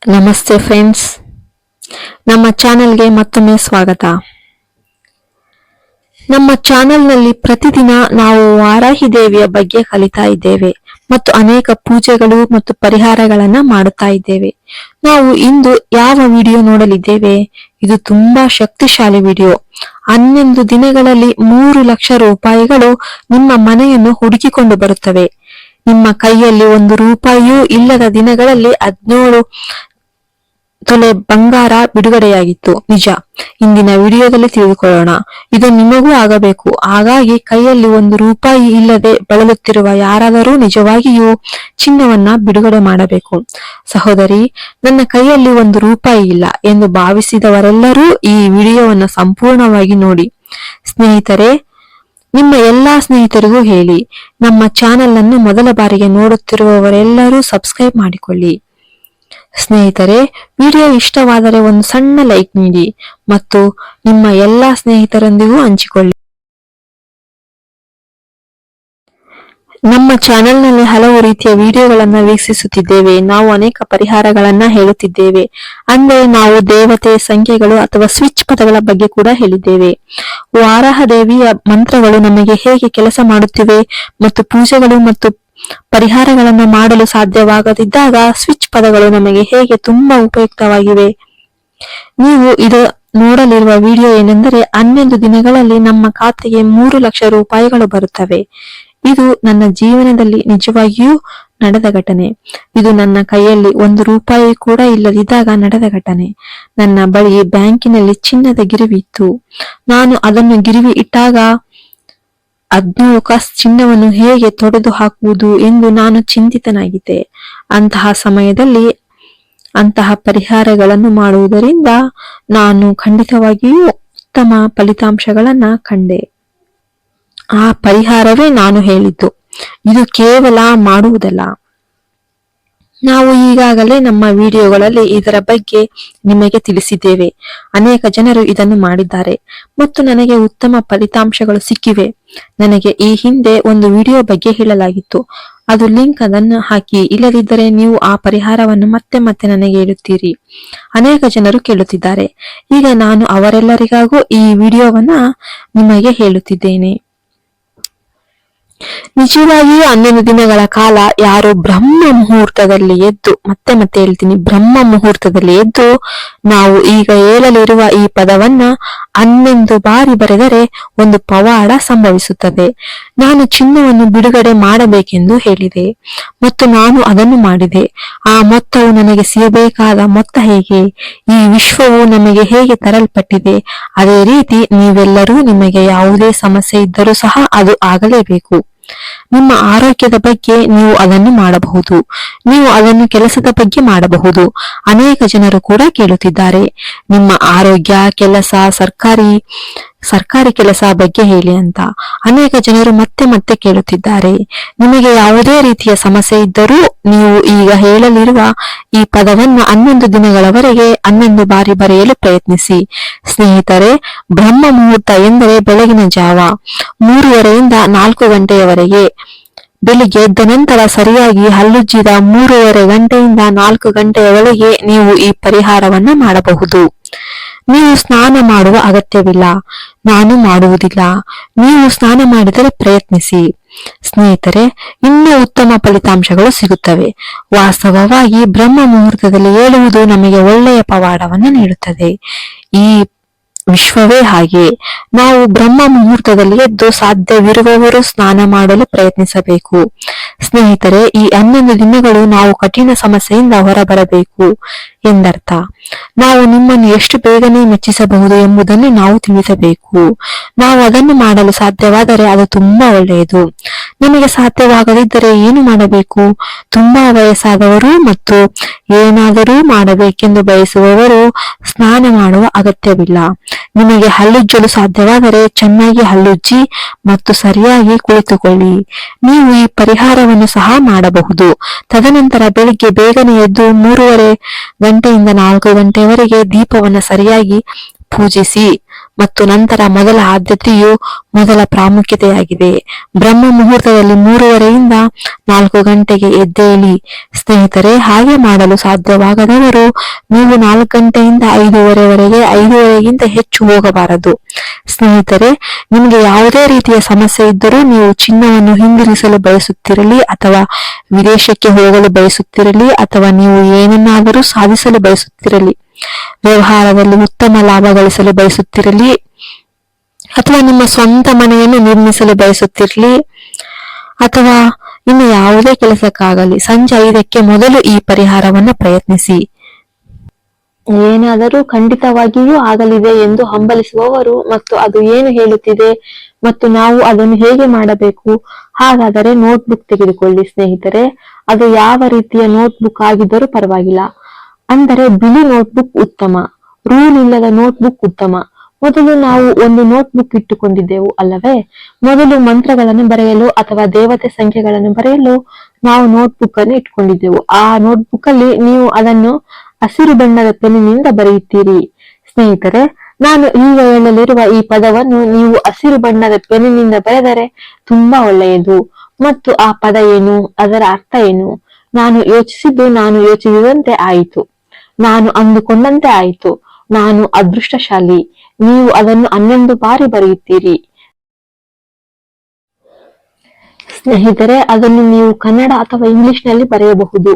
ನಮಸ್ತೆ ಫ್ರೆಂಡ್ಸ್, ನಮ್ಮ ಚಾನೆಲ್ಗೆ ಮತ್ತೊಮ್ಮೆ ಸ್ವಾಗತ. ನಮ್ಮ ಚಾನೆಲ್ನಲ್ಲಿ ಪ್ರತಿದಿನ ನಾವು ವಾರಾಹಿ ದೇವಿಯ ಬಗ್ಗೆ ಕಲಿತಾ ಇದ್ದೇವೆ ಮತ್ತು ಅನೇಕ ಪೂಜೆಗಳು ಮತ್ತು ಪರಿಹಾರಗಳನ್ನ ಮಾಡುತ್ತಾ ಇದ್ದೇವೆ. ನಾವು ಇಂದು ಯಾವ ವಿಡಿಯೋ ನೋಡಲಿದ್ದೇವೆ? ಇದು ತುಂಬಾ ಶಕ್ತಿಶಾಲಿ ವಿಡಿಯೋ. 11 ದಿನಗಳಲ್ಲಿ 3 ಲಕ್ಷ ರೂಪಾಯಿಗಳು ನಿಮ್ಮ ಮನೆಯನ್ನು ಹುಡುಕಿಕೊಂಡು ಬರುತ್ತವೆ. ನಿಮ್ಮ ಕೈಯಲ್ಲಿ 1 ರೂಪಾಯಿಯೂ ಇಲ್ಲದ ದಿನಗಳಲ್ಲಿ 17 ತೊಲೆ ಬಂಗಾರ ಬಿಡುಗಡೆಯಾಗಿತ್ತು. ನಿಜ. ಇಂದಿನ ವಿಡಿಯೋದಲ್ಲಿ ತಿಳಿದುಕೊಳ್ಳೋಣ. ಇದು ನಿಮಗೂ ಆಗಬೇಕು. ಹಾಗಾಗಿ ಕೈಯಲ್ಲಿ 1 ರೂಪಾಯಿ ಇಲ್ಲದೆ ಬಳಲುತ್ತಿರುವ ಯಾರಾದರೂ ನಿಜವಾಗಿಯೂ ಚಿನ್ನವನ್ನ ಬಿಡುಗಡೆ ಮಾಡಬೇಕು. ಸಹೋದರಿ, ನನ್ನ ಕೈಯಲ್ಲಿ 1 ರೂಪಾಯಿ ಇಲ್ಲ ಎಂದು ಭಾವಿಸಿದವರೆಲ್ಲರೂ ಈ ವಿಡಿಯೋವನ್ನ ಸಂಪೂರ್ಣವಾಗಿ ನೋಡಿ. ಸ್ನೇಹಿತರೆ, ನಿಮ್ಮ ಎಲ್ಲಾ ಸ್ನೇಹಿತರಿಗೂ ಹೇಳಿ. ನಮ್ಮ ಚಾನೆಲ್ ಅನ್ನು ಮೊದಲ ಬಾರಿಗೆ ನೋಡುತ್ತಿರುವವರೆಲ್ಲರೂ ಸಬ್ಸ್ಕ್ರೈಬ್ ಮಾಡಿಕೊಳ್ಳಿ. ಸ್ನೇಹಿತರೆ, ವಿಡಿಯೋ ಇಷ್ಟವಾದರೆ ಒಂದು ಸಣ್ಣ ಲೈಕ್ ನೀಡಿ ಮತ್ತು ನಿಮ್ಮ ಎಲ್ಲಾ ಸ್ನೇಹಿತರೊಂದಿಗೂ ಹಂಚಿಕೊಳ್ಳಿ. ನಮ್ಮ ಚಾನೆಲ್ನಲ್ಲಿ ಹಲವು ರೀತಿಯ ವಿಡಿಯೋಗಳನ್ನ ವೀಕ್ಷಿಸುತ್ತಿದ್ದೇವೆ. ನಾವು ಅನೇಕ ಪರಿಹಾರಗಳನ್ನ ಹೇಳುತ್ತಿದ್ದೇವೆ. ಅಂದ್ರೆ ನಾವು ದೇವತೆ, ಸಂಖ್ಯೆಗಳು ಅಥವಾ ಸ್ವಿಚ್ ಪದಗಳ ಬಗ್ಗೆ ಕೂಡ ಹೇಳಿದ್ದೇವೆ. ವಾರಾಹ ದೇವಿಯ ಮಂತ್ರಗಳು ನಮಗೆ ಹೇಗೆ ಕೆಲಸ ಮಾಡುತ್ತಿವೆ ಮತ್ತು ಪೂಜೆಗಳು ಮತ್ತು ಪರಿಹಾರಗಳನ್ನು ಮಾಡಲು ಸಾಧ್ಯವಾಗದಿದ್ದಾಗ ಸ್ವಿಚ್ ಪದಗಳು ನಮಗೆ ಹೇಗೆ ತುಂಬಾ ಉಪಯುಕ್ತವಾಗಿವೆ. ನೀವು ಇದು ನೋಡಲಿರುವ ವಿಡಿಯೋ ಏನೆಂದರೆ 11 ದಿನಗಳಲ್ಲಿ ನಮ್ಮ ಖಾತೆಗೆ 3 ಲಕ್ಷ ರೂಪಾಯಿಗಳು ಬರುತ್ತವೆ. ಇದು ನನ್ನ ಜೀವನದಲ್ಲಿ ನಿಜವಾಗಿಯೂ ನಡೆದ ಘಟನೆ. ಇದು ನನ್ನ ಕೈಯಲ್ಲಿ 1 ರೂಪಾಯಿ ಕೂಡ ಇಲ್ಲದಿದ್ದಾಗ ನಡೆದ ಘಟನೆ. ನನ್ನ ಬಳಿ ಬ್ಯಾಂಕಿನಲ್ಲಿ ಚಿನ್ನದ ಗಿರಿವಿ ಇತ್ತು. ನಾನು ಅದನ್ನು ಗಿರಿವಿ ಇಟ್ಟಾಗ 17 ಕಾಸು ಚಿನ್ನವನ್ನು ಹೇಗೆ ತೊಡೆದು ಹಾಕುವುದು ಎಂದು ನಾನು ಚಿಂತಿತನಾಗಿದ್ದೆ. ಅಂತಹ ಸಮಯದಲ್ಲಿ ಅಂತಹ ಪರಿಹಾರಗಳನ್ನು ಮಾಡುವುದರಿಂದ ನಾನು ಖಂಡಿತವಾಗಿಯೂ ಉತ್ತಮ ಫಲಿತಾಂಶಗಳನ್ನ ಕಂಡೆ. ಆ ಪರಿಹಾರವೇ ನಾನು ಹೇಳಿದ್ದು. ಇದು ಕೇವಲ ಮಾಡುವುದಲ್ಲ. ನಾವು ಈಗಾಗಲೇ ನಮ್ಮ ವಿಡಿಯೋಗಳಲ್ಲಿ ಇದರ ಬಗ್ಗೆ ನಿಮಗೆ ತಿಳಿಸಿದ್ದೇವೆ. ಅನೇಕ ಜನರು ಇದನ್ನು ಮಾಡಿದ್ದಾರೆ ಮತ್ತು ನನಗೆ ಉತ್ತಮ ಫಲಿತಾಂಶಗಳು ಸಿಕ್ಕಿವೆ. ನನಗೆ ಈ ಹಿಂದೆ ಒಂದು ವಿಡಿಯೋ ಬಗ್ಗೆ ಹೇಳಲಾಗಿತ್ತು. ಅದು ಲಿಂಕ್ ಅದನ್ನು ಹಾಕಿ. ಇಲ್ಲದಿದ್ದರೆ ನೀವು ಆ ಪರಿಹಾರವನ್ನು ಮತ್ತೆ ಮತ್ತೆ ನನಗೆ ಹೇಳುತ್ತೀರಿ. ಅನೇಕ ಜನರು ಕೇಳುತ್ತಿದ್ದಾರೆ. ಈಗ ನಾನು ಅವರೆಲ್ಲರಿಗೂ ಈ ವಿಡಿಯೋವನ್ನ ನಿಮಗೆ ಹೇಳುತ್ತಿದ್ದೇನೆ. ನಿಜವಾಗಿಯೂ 11 ದಿನಗಳ ಕಾಲ ಯಾರು ಬ್ರಹ್ಮ ಮುಹೂರ್ತದಲ್ಲಿ ಎದ್ದು, ಮತ್ತೆ ಹೇಳ್ತೀನಿ, ಬ್ರಹ್ಮ ಮುಹೂರ್ತದಲ್ಲಿ ಎದ್ದು ನಾವು ಈಗ ಹೇಳಲಿರುವ ಈ ಪದವನ್ನ 11 ಬಾರಿ ಬರೆದರೆ ಒಂದು ಪವಾಡ ಸಂಭವಿಸುತ್ತದೆ. ನಾನು ಚಿನ್ನವನ್ನು ಬಿಡುಗಡೆ ಮಾಡಬೇಕೆಂದು ಹೇಳಿದೆ ಮತ್ತು ನಾನು ಅದನ್ನು ಮಾಡಿದೆ. ಆ ಮೊತ್ತವು ನನಗೆ ಸಿಗಬೇಕಾದ ಮೊತ್ತ ಹೇಗೆ? ಈ ವಿಶ್ವವು ನಮಗೆ ಹೇಗೆ ತರಲ್ಪಟ್ಟಿದೆ, ಅದೇ ರೀತಿ ನೀವೆಲ್ಲರೂ ನಿಮಗೆ ಯಾವುದೇ ಸಮಸ್ಯೆ ಇದ್ದರೂ ಸಹ ಅದು ಆಗಲೇಬೇಕು. ನಿಮ್ಮ ಆರೋಗ್ಯದ ಬಗ್ಗೆ ನೀವು ಅದನ್ನು ಮಾಡಬಹುದು. ನೀವು ಅದನ್ನು ಕೆಲಸದ ಬಗ್ಗೆ ಮಾಡಬಹುದು. ಅನೇಕ ಜನರು ಕೂಡ ಕೇಳುತ್ತಿದ್ದಾರೆ, ನಿಮ್ಮ ಆರೋಗ್ಯ, ಕೆಲಸ, ಸರ್ಕಾರಿ ಕೆಲಸ ಬಗ್ಗೆ ಹೇಳಿ ಅಂತ. ಅನೇಕ ಜನರು ಮತ್ತೆ ಕೇಳುತ್ತಿದ್ದಾರೆ. ನಿಮಗೆ ಯಾವುದೇ ರೀತಿಯ ಸಮಸ್ಯೆ ಇದ್ದರೂ ನೀವು ಈಗ ಹೇಳಲಿರುವ ಈ ಪದವನ್ನು 11 ದಿನಗಳವರೆಗೆ 11 ಬಾರಿ ಬರೆಯಲು ಪ್ರಯತ್ನಿಸಿ. ಸ್ನೇಹಿತರೆ, ಬ್ರಹ್ಮ ಮುಹೂರ್ತ ಎಂದರೆ ಬೆಳಗಿನ ಜಾವ 3:30ರಿಂದ 4 ಗಂಟೆಯವರೆಗೆ. ಬೆಳಿಗ್ಗೆ ಎದ್ದ ನಂತರ ಸರಿಯಾಗಿ ಹಲ್ಲುಜ್ಜಿದ 3:30 ಗಂಟೆಯಿಂದ 4 ಗಂಟೆಯ ಒಳಗೆ ನೀವು ಈ ಪರಿಹಾರವನ್ನ ಮಾಡಬಹುದು. ನೀವು ಸ್ನಾನ ಮಾಡುವ ಅಗತ್ಯವಿಲ್ಲ. ನಾನು ಮಾಡುವುದಿಲ್ಲ. ನೀವು ಸ್ನಾನ ಮಾಡಿದರೆ ಪ್ರಯತ್ನಿಸಿ. ಸ್ನೇಹಿತರೆ, ಇನ್ನೂ ಉತ್ತಮ ಫಲಿತಾಂಶಗಳು ಸಿಗುತ್ತವೆ. ವಾಸ್ತವವಾಗಿ ಬ್ರಹ್ಮ ಮುಹೂರ್ತದಲ್ಲಿ ಹೇಳುವುದು ನಮಗೆ ಒಳ್ಳೆಯ ಪವಾಡವನ್ನು ನೀಡುತ್ತದೆ. ಈ ವಿಶ್ವವೇ ಹಾಗೆ. ನಾವು ಬ್ರಹ್ಮ ಮುಹೂರ್ತದಲ್ಲಿ ಎದ್ದು ಸಾಧ್ಯವಿರುವವರು ಸ್ನಾನ ಮಾಡಲು ಪ್ರಯತ್ನಿಸಬೇಕು. ಸ್ನೇಹಿತರೆ, ಈ 11 ದಿನಗಳು ನಾವು ಕಠಿಣ ಸಮಸ್ಯೆಯಿಂದ ಹೊರಬರಬೇಕು ಎಂದರ್ಥ. ನಾವು ನಿಮ್ಮನ್ನು ಎಷ್ಟು ಬೇಗನೆ ಮೆಚ್ಚಿಸಬಹುದು ಎಂಬುದನ್ನು ನಾವು ತಿಳಿಸಬೇಕು. ನಾವು ಅದನ್ನು ಮಾಡಲು ಸಾಧ್ಯವಾದರೆ ಅದು ತುಂಬಾ ಒಳ್ಳೆಯದು. ನಮಗೆ ಸಾಧ್ಯವಾಗದಿದ್ದರೆ ಏನು ಮಾಡಬೇಕು? ತುಂಬಾ ವಯಸ್ಸಾದವರು ಮತ್ತು ಏನಾದರೂ ಮಾಡಬೇಕೆಂದು ಬಯಸುವವರು ಸ್ನಾನ ಮಾಡುವ ಅಗತ್ಯವಿಲ್ಲ. ನಿಮಗೆ ಹಲ್ಲುಜ್ಜಲು ಸಾಧ್ಯವಾದರೆ ಚೆನ್ನಾಗಿ ಹಲ್ಲುಜ್ಜಿ ಮತ್ತು ಸರಿಯಾಗಿ ಕುಳಿತುಕೊಳ್ಳಿ. ನೀವು ಈ ಪರಿಹಾರವನ್ನು ಸಹ ಮಾಡಬಹುದು. ತದನಂತರ ಬೆಳಿಗ್ಗೆ ಬೇಗನೆ ಎದ್ದು 3:30 ಗಂಟೆಯಿಂದ 4 ಗಂಟೆಯವರೆಗೆ ದೀಪವನ್ನು ಸರಿಯಾಗಿ ಪೂಜಿಸಿ ಮತ್ತು ನಂತರ ಮೊದಲ ಆದ್ಯತೆಯು ಮೊದಲ ಪ್ರಾಮುಖ್ಯತೆಯಾಗಿದೆ. ಬ್ರಹ್ಮ ಮುಹೂರ್ತದಲ್ಲಿ 3:30ಯಿಂದ 4 ಗಂಟೆಗೆ ಎದ್ದೇಳಿ. ಸ್ನೇಹಿತರೆ, ಹಾಗೆ ಮಾಡಲು ಸಾಧ್ಯವಾಗದವರು ನೀವು 4 ಗಂಟೆಯಿಂದ 5:30ವರೆಗೆ, 5:30ಗಿಂತ ಹೆಚ್ಚು ಹೋಗಬಾರದು. ಸ್ನೇಹಿತರೆ, ನಿಮಗೆ ಯಾವುದೇ ರೀತಿಯ ಸಮಸ್ಯೆ ಇದ್ದರೂ, ನೀವು ಚಿನ್ನವನ್ನು ಹಿಂದಿರಿಸಲು ಬಯಸುತ್ತಿರಲಿ ಅಥವಾ ವಿದೇಶಕ್ಕೆ ಹೋಗಲು ಬಯಸುತ್ತಿರಲಿ ಅಥವಾ ನೀವು ಏನನ್ನಾದರೂ ಸಾಧಿಸಲು ಬಯಸುತ್ತಿರಲಿ, ವ್ಯವಹಾರದಲ್ಲಿ ಉತ್ತಮ ಲಾಭ ಗಳಿಸಲು ಬಯಸುತ್ತಿರಲಿ ಅಥವಾ ನಿಮ್ಮ ಸ್ವಂತ ಮನೆಯನ್ನು ನಿರ್ಮಿಸಲು ಬಯಸುತ್ತಿರಲಿ ಅಥವಾ ಇನ್ನು ಯಾವುದೇ ಕೆಲಸಕ್ಕಾಗಲಿ ಸಂಜೆ 5ಕ್ಕೆ ಮೊದಲು ಈ ಪರಿಹಾರವನ್ನು ಪ್ರಯತ್ನಿಸಿ. ಏನಾದರೂ ಖಂಡಿತವಾಗಿಯೂ ಆಗಲಿದೆ ಎಂದು ಹಂಬಲಿಸುವವರು ಮತ್ತು ಅದು ಏನು ಹೇಳುತ್ತಿದೆ ಮತ್ತು ನಾವು ಅದನ್ನು ಹೇಗೆ ಮಾಡಬೇಕು, ಹಾಗಾದರೆ ನೋಟ್ಬುಕ್ ತೆಗೆದುಕೊಳ್ಳಿ. ಸ್ನೇಹಿತರೆ, ಅದು ಯಾವ ರೀತಿಯ ನೋಟ್ಬುಕ್ ಆಗಿದ್ದರೂ ಪರವಾಗಿಲ್ಲ. ಅಂದರೆ ಬಿಳಿ ನೋಟ್ಬುಕ್ ಉತ್ತಮ, ರೂಲ್ ಇಲ್ಲದ ನೋಟ್ಬುಕ್ ಉತ್ತಮ. ಮೊದಲು ನಾವು ಒಂದು ನೋಟ್ಬುಕ್ ಇಟ್ಟುಕೊಂಡಿದ್ದೆವು ಅಲ್ಲವೇ? ಮೊದಲು ಮಂತ್ರಗಳನ್ನು ಬರೆಯಲು ಅಥವಾ ದೇವತೆ ಸಂಖ್ಯೆಗಳನ್ನು ಬರೆಯಲು ನಾವು ನೋಟ್ಬುಕ್ ಅನ್ನು ಇಟ್ಕೊಂಡಿದ್ದೆವು. ಆ ನೋಟ್ಬುಕ್ ಅಲ್ಲಿ ನೀವು ಅದನ್ನು ಹಸಿರು ಬಣ್ಣದ ಪೆನ್ನಿನಿಂದ ಬರೆಯುತ್ತೀರಿ. ಸ್ನೇಹಿತರೆ, ನಾನು ಈಗ ಹೇಳಲಿರುವ ಈ ಪದವನ್ನು ನೀವು ಹಸಿರು ಬಣ್ಣದ ಪೆನ್ನಿನಿಂದ ಬರೆದರೆ ತುಂಬಾ ಒಳ್ಳೆಯದು. ಮತ್ತು ಆ ಪದ ಏನು, ಅದರ ಅರ್ಥ ಏನು? ನಾನು ಯೋಚಿಸಿದಂತೆ ಆಯಿತು, ನಾನು ಅಂದುಕೊಂಡಂತೆ ಆಯಿತು, ನಾನು ಅದೃಷ್ಟಶಾಲಿ. ನೀವು ಅದನ್ನು 11 ಬಾರಿ ಬರೆಯುತ್ತೀರಿ. ಸ್ನೇಹಿತರೆ, ಅದನ್ನು ನೀವು ಕನ್ನಡ ಅಥವಾ ಇಂಗ್ಲಿಷ್ ನಲ್ಲಿ ಬರೆಯಬಹುದು.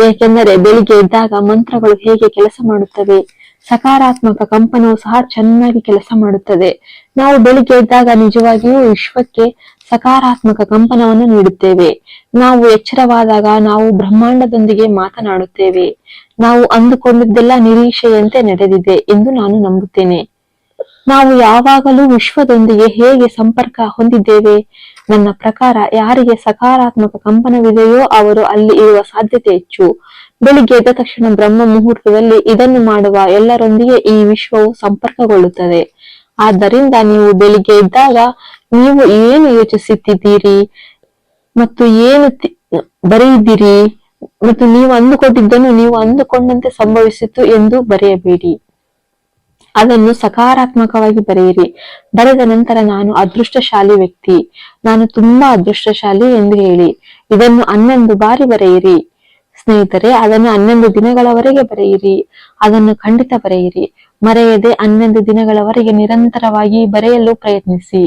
ಏಕೆಂದರೆ ಬೆಳಿಗ್ಗೆ ಎದ್ದಾಗ ಮಂತ್ರಗಳು ಹೇಗೆ ಕೆಲಸ ಮಾಡುತ್ತವೆ, ಸಕಾರಾತ್ಮಕ ಕಂಪನವು ಸಹ ಚೆನ್ನಾಗಿ ಕೆಲಸ ಮಾಡುತ್ತದೆ. ನಾವು ಬೆಳಿಗ್ಗೆ ಎದ್ದಾಗ ನಿಜವಾಗಿಯೂ ವಿಶ್ವಕ್ಕೆ ಸಕಾರಾತ್ಮಕ ಕಂಪನವನ್ನು ನೀಡುತ್ತೇವೆ. ನಾವು ಎಚ್ಚರವಾದಾಗ ನಾವು ಬ್ರಹ್ಮಾಂಡದೊಂದಿಗೆ ಮಾತನಾಡುತ್ತೇವೆ. ನಾವು ಅಂದುಕೊಂಡಿದ್ದೆಲ್ಲ ನಿರೀಕ್ಷೆಯಂತೆ ನಡೆದಿದೆ ಎಂದು ನಾನು ನಂಬುತ್ತೇನೆ. ನಾವು ಯಾವಾಗಲೂ ವಿಶ್ವದೊಂದಿಗೆ ಹೇಗೆ ಸಂಪರ್ಕ ಹೊಂದಿದ್ದೇವೆ? ನನ್ನ ಪ್ರಕಾರ ಯಾರಿಗೆ ಸಕಾರಾತ್ಮಕ ಕಂಪನವಿದೆಯೋ ಅವರು ಅಲ್ಲಿ ಇರುವ ಸಾಧ್ಯತೆ ಹೆಚ್ಚು. ಬೆಳಿಗ್ಗೆ ಎದ್ದ ತಕ್ಷಣ ಬ್ರಹ್ಮ ಮುಹೂರ್ತದಲ್ಲಿ ಇದನ್ನು ಮಾಡುವ ಎಲ್ಲರೊಂದಿಗೆ ಈ ವಿಶ್ವವು ಸಂಪರ್ಕಗೊಳ್ಳುತ್ತದೆ. ಆದ್ದರಿಂದ ನೀವು ಬೆಳಿಗ್ಗೆ ಎದ್ದಾಗ ನೀವು ಏನು ಯೋಚಿಸುತ್ತಿದ್ದೀರಿ ಮತ್ತು ಏನು ಬರೆಯಿದ್ದೀರಿ ಮತ್ತು ನೀವು ಅಂದುಕೊಂಡಿದ್ದನ್ನು ನೀವು ಅಂದುಕೊಂಡಂತೆ ಸಂಭವಿಸಿತು ಎಂದು ಬರೆಯಬೇಡಿ. ಅದನ್ನು ಸಕಾರಾತ್ಮಕವಾಗಿ ಬರೆಯಿರಿ. ಬರೆದ ನಂತರ ನಾನು ಅದೃಷ್ಟಶಾಲಿ ವ್ಯಕ್ತಿ, ನಾನು ತುಂಬಾ ಅದೃಷ್ಟಶಾಲಿ ಎಂದು ಹೇಳಿ. ಇದನ್ನು 11 ಬಾರಿ ಬರೆಯಿರಿ. ಸ್ನೇಹಿತರೆ, ಅದನ್ನು 11 ದಿನಗಳವರೆಗೆ ಬರೆಯಿರಿ. ಅದನ್ನು ಖಂಡಿತ ಬರೆಯಿರಿ. ಮರೆಯದೆ 11 ದಿನಗಳವರೆಗೆ ನಿರಂತರವಾಗಿ ಬರೆಯಲು ಪ್ರಯತ್ನಿಸಿ.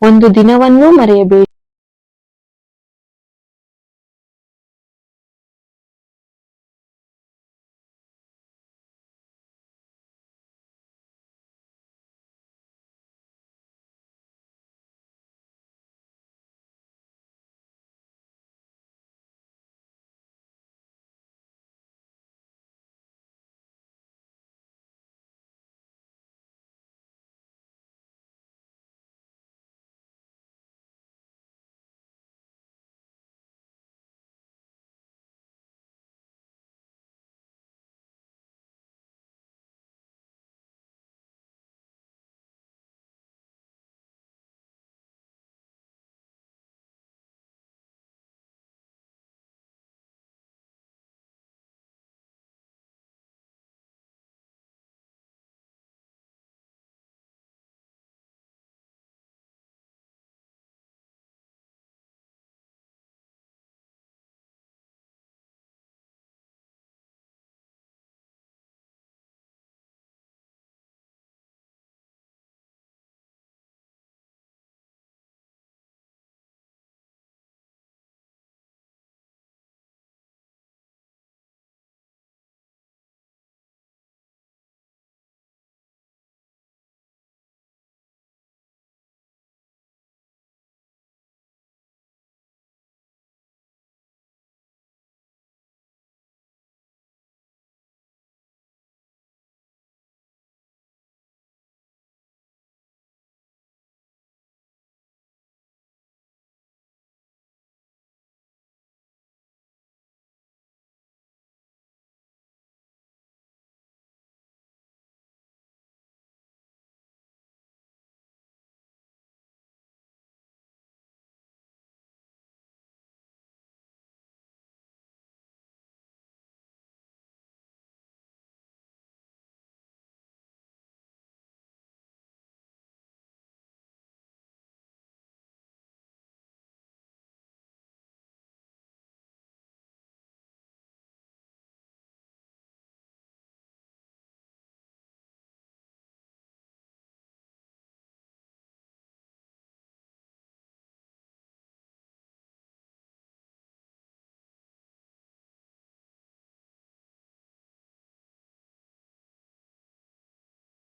ಒಂದು ದಿನವನ್ನೂ ಮರೆಯಬೇಡಿ.